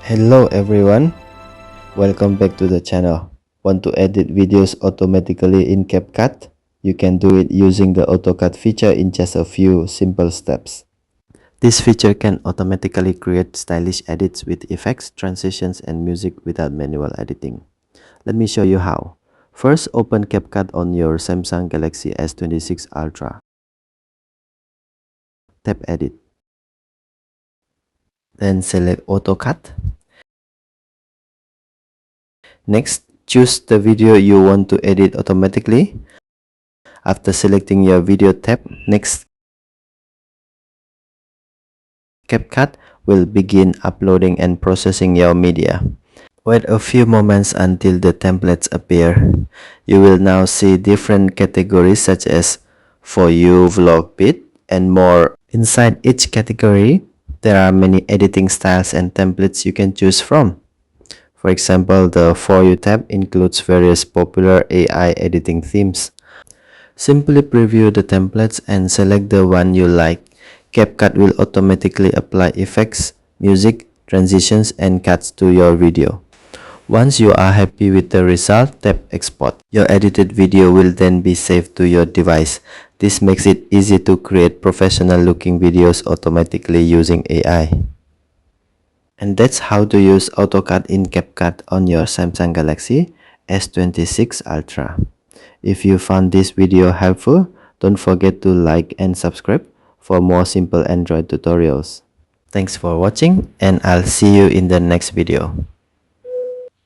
Hello everyone, welcome back to the channel. Want to edit videos automatically in CapCut? You can do it using the AutoCut feature in just a few simple steps. This feature can automatically create stylish edits with effects, transitions, and music without manual editing. Let me show you how. First, open CapCut on your Samsung Galaxy S26 Ultra. Tap Edit. Then select AutoCut. Next, choose the video you want to edit automatically. After selecting your video tab, next, CapCut will begin uploading and processing your media. Wait a few moments until the templates appear. You will now see different categories such as For You, Vlog, Beat, and more. Inside each category, there are many editing styles and templates you can choose from. For example, the For You tab includes various popular AI editing themes. Simply preview the templates and select the one you like. CapCut will automatically apply effects, music, transitions, and cuts to your video. Once you are happy with the result, tap Export. Your edited video will then be saved to your device. This makes it easy to create professional-looking videos automatically using AI. And that's how to use AutoCut in CapCut on your Samsung Galaxy S26 Ultra. If you found this video helpful, don't forget to like and subscribe for more simple Android tutorials. Thanks for watching, and I'll see you in the next video.